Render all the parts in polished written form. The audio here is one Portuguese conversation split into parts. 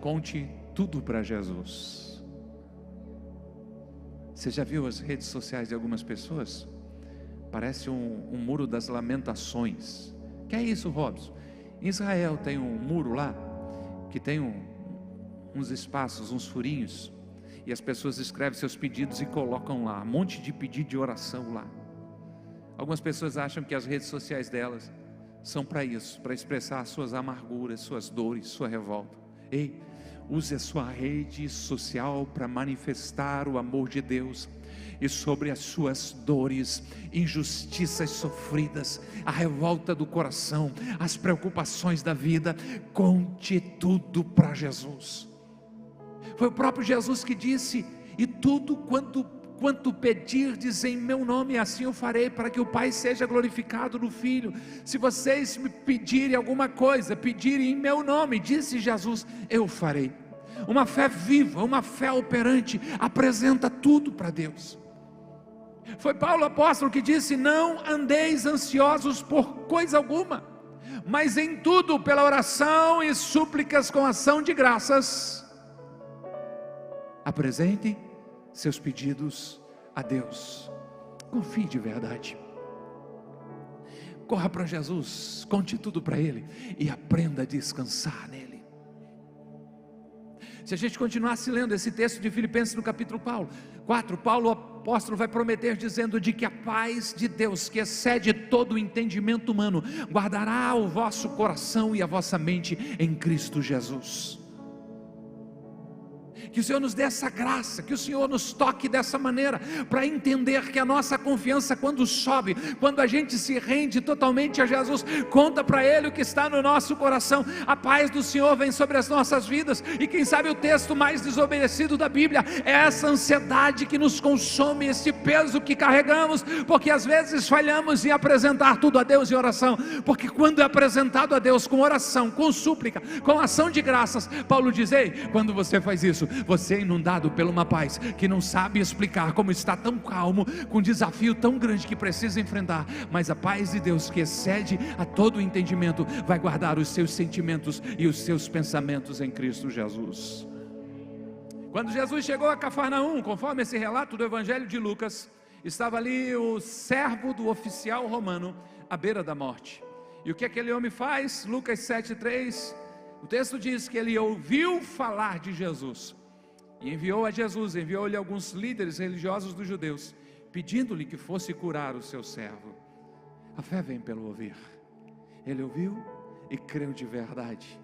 conte tudo para Jesus. Você já viu as redes sociais de algumas pessoas? Parece um muro das lamentações. Que é isso, Robson? Em Israel tem um muro lá, que tem uns espaços, uns furinhos, e as pessoas escrevem seus pedidos e colocam lá, um monte de pedido de oração lá. Algumas pessoas acham que as redes sociais delas são para isso, para expressar suas amarguras, suas dores, sua revolta. Ei, use a sua rede social para manifestar o amor de Deus, e sobre as suas dores, injustiças sofridas, a revolta do coração, as preocupações da vida, conte tudo para Jesus. Foi o próprio Jesus que disse: e tudo quanto pedirdes em meu nome, assim eu farei, para que o Pai seja glorificado no Filho. Se vocês me pedirem alguma coisa, pedirem em meu nome, disse Jesus, eu farei. Uma fé viva, uma fé operante, apresenta tudo para Deus. Foi Paulo apóstolo que disse: não andeis ansiosos por coisa alguma, mas em tudo pela oração e súplicas com ação de graças, apresentem seus pedidos a Deus. Confie de verdade, corra para Jesus, conte tudo para Ele e aprenda a descansar nele. Se a gente continuasse lendo esse texto de Filipenses no capítulo 4, Paulo, o apóstolo, vai prometer dizendo de que a paz de Deus, que excede todo o entendimento humano, guardará o vosso coração e a vossa mente em Cristo Jesus. Que o Senhor nos dê essa graça, que o Senhor nos toque dessa maneira, para entender que a nossa confiança, quando sobe, quando a gente se rende totalmente a Jesus, conta para Ele o que está no nosso coração, a paz do Senhor vem sobre as nossas vidas. E quem sabe o texto mais desobedecido da Bíblia é essa ansiedade que nos consome, esse peso que carregamos, porque às vezes falhamos em apresentar tudo a Deus em oração, porque quando é apresentado a Deus com oração, com súplica, com ação de graças, Paulo diz: ei, quando você faz isso, você é inundado por uma paz que não sabe explicar como está tão calmo, com um desafio tão grande que precisa enfrentar, mas a paz de Deus, que excede a todo o entendimento, vai guardar os seus sentimentos e os seus pensamentos em Cristo Jesus. Quando Jesus chegou a Cafarnaum, conforme esse relato do Evangelho de Lucas, estava ali o servo do oficial romano à beira da morte. E o que aquele homem faz? Lucas 7,3, o texto diz que ele ouviu falar de Jesus e enviou a Jesus, enviou-lhe alguns líderes religiosos dos judeus, pedindo-lhe que fosse curar o seu servo. A fé vem pelo ouvir. Ele ouviu e creu de verdade.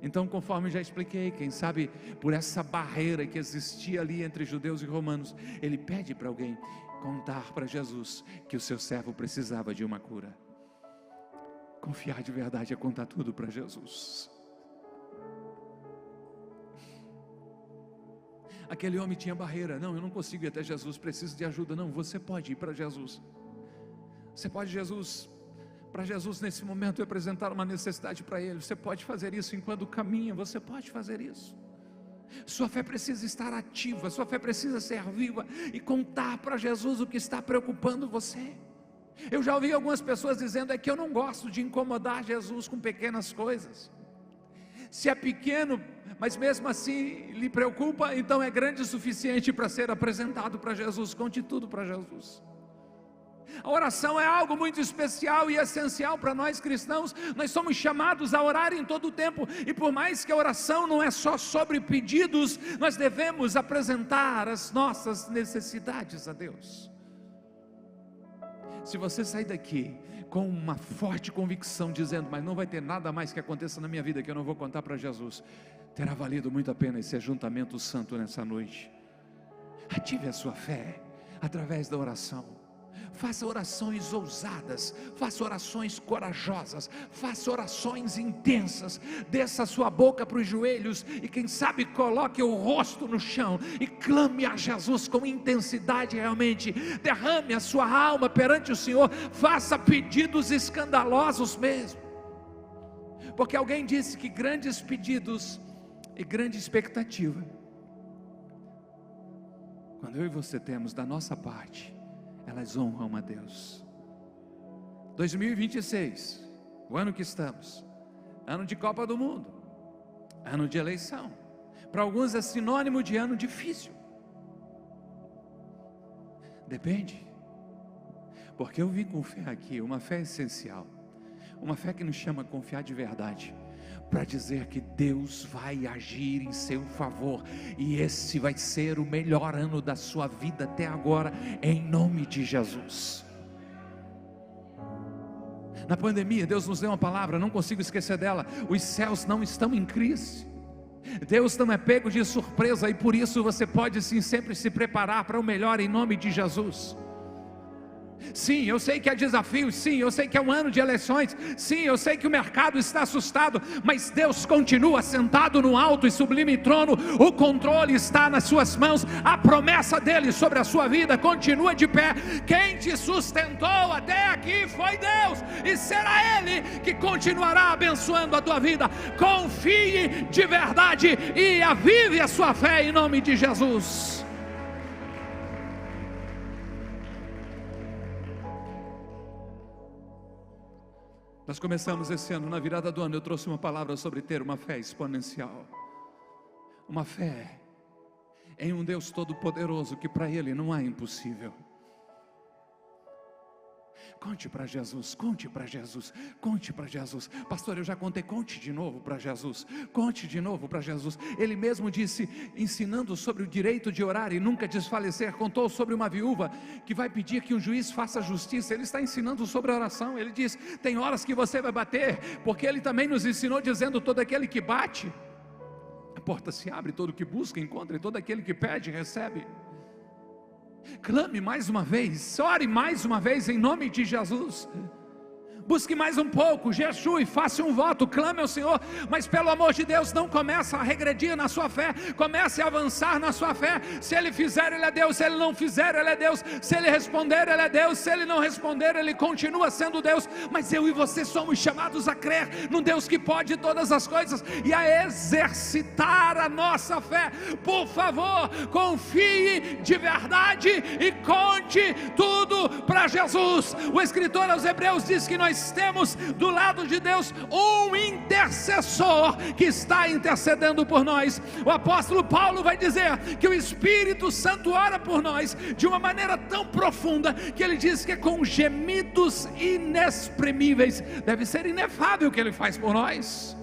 Então, conforme já expliquei, quem sabe por essa barreira que existia ali entre judeus e romanos, ele pede para alguém contar para Jesus que o seu servo precisava de uma cura. Confiar de verdade é contar tudo para Jesus. Aquele homem tinha barreira: não, eu não consigo ir até Jesus, preciso de ajuda. Não, você pode ir para Jesus. Você pode para Jesus nesse momento apresentar uma necessidade para Ele. Você pode fazer isso enquanto caminha, você pode fazer isso. Sua fé precisa estar ativa, sua fé precisa ser viva e contar para Jesus o que está preocupando você. Eu já ouvi algumas pessoas dizendo: é que eu não gosto de incomodar Jesus com pequenas coisas. Se é pequeno, mas mesmo assim lhe preocupa, então é grande o suficiente para ser apresentado para Jesus. Conte tudo para Jesus. A oração é algo muito especial e essencial para nós cristãos. Nós somos chamados a orar em todo o tempo, e por mais que a oração não é só sobre pedidos, nós devemos apresentar as nossas necessidades a Deus. Se você sair daqui com uma forte convicção, dizendo: mas não vai ter nada mais que aconteça na minha vida que eu não vou contar para Jesus, terá valido muito a pena esse ajuntamento santo nessa noite. Ative a sua fé através da oração. Faça orações ousadas, faça orações corajosas, faça orações intensas. Desça a sua boca para os joelhos e quem sabe coloque o rosto no chão e clame a Jesus com intensidade realmente. Derrame a sua alma perante o Senhor, faça pedidos escandalosos mesmo, porque alguém disse que grandes pedidos e grande expectativa, quando eu e você temos da nossa parte, elas honram a Deus. 2026, o ano que estamos, ano de Copa do Mundo, ano de eleição, Para alguns é sinônimo de ano difícil. Depende, porque eu vim com fé aqui, uma fé essencial, uma fé que nos chama a confiar de verdade, para dizer que Deus vai agir em seu favor, e esse vai ser o melhor ano da sua vida até agora, em nome de Jesus. Na pandemia, Deus nos deu uma palavra, não consigo esquecer dela: os céus não estão em crise, Deus não é pego de surpresa, e por isso você pode sim sempre se preparar para o melhor em nome de Jesus. Sim, eu sei que há desafios, sim, eu sei que é um ano de eleições, sim, eu sei que o mercado está assustado, mas Deus continua sentado no alto e sublime trono, o controle está nas suas mãos, a promessa dele sobre a sua vida continua de pé. Quem te sustentou até aqui foi Deus, e será Ele que continuará abençoando a tua vida. Confie de verdade e avive a sua fé em nome de Jesus. Nós começamos esse ano, na virada do ano, eu trouxe uma palavra sobre ter uma fé exponencial. Uma fé em um Deus todo-poderoso, que para Ele não há impossível. Conte para Jesus, conte para Jesus, conte para Jesus. Pastor, eu já contei, conte de novo para Jesus, conte de novo para Jesus. Ele mesmo disse, ensinando sobre o direito de orar e nunca desfalecer, contou sobre uma viúva que vai pedir que um juiz faça justiça. Ele está ensinando sobre a oração. Ele diz, tem horas que você vai bater, porque Ele também nos ensinou dizendo, todo aquele que bate, a porta se abre, todo que busca encontra, e todo aquele que pede recebe. Clame mais uma vez, ore mais uma vez em nome de Jesus. Busque mais um pouco, jejue, faça um voto, clame ao Senhor, mas pelo amor de Deus, não comece a regredir na sua fé, comece a avançar na sua fé. Se Ele fizer, Ele é Deus; se Ele não fizer, Ele é Deus; se Ele responder, Ele é Deus; se Ele não responder, Ele continua sendo Deus. Mas eu e você somos chamados a crer num Deus que pode todas as coisas, e a exercitar a nossa fé. Por favor, confie de verdade e conte tudo para Jesus. O escritor aos Hebreus diz que nós temos do lado de Deus um intercessor que está intercedendo por nós. O apóstolo Paulo vai dizer que o Espírito Santo ora por nós de uma maneira tão profunda, que ele diz que é com gemidos inexprimíveis. Deve ser inefável o que Ele faz por nós.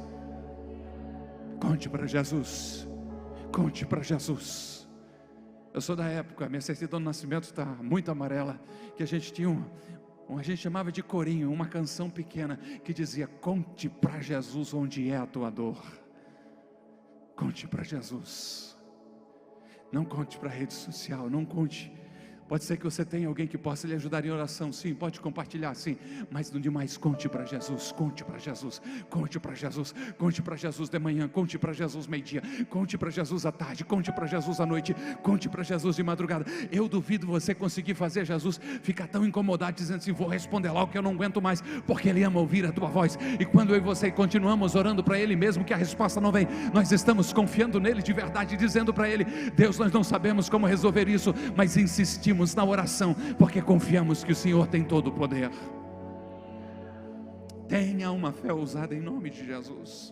Conte para Jesus, conte para Jesus. Eu sou da época, minha certidão de nascimento está muito amarela, que a gente tinha a gente chamava de corinho, uma canção pequena que dizia, conte para Jesus onde é a tua dor. Conte para Jesus. Não conte para a rede social, não conte. Pode ser que você tenha alguém que possa lhe ajudar em oração, sim, pode compartilhar, sim, mas no demais, conte para Jesus, conte para Jesus, conte para Jesus, conte para Jesus de manhã, conte para Jesus meio-dia, conte para Jesus à tarde, conte para Jesus à noite, conte para Jesus de madrugada. Eu duvido você conseguir fazer Jesus ficar tão incomodado, dizendo assim, vou responder logo que eu não aguento mais, porque Ele ama ouvir a tua voz. E quando eu e você continuamos orando para Ele, mesmo que a resposta não vem, nós estamos confiando nele de verdade, dizendo para Ele, Deus, nós não sabemos como resolver isso, mas insistimos na oração, porque confiamos que o Senhor tem todo o poder. Tenha uma fé ousada em nome de Jesus.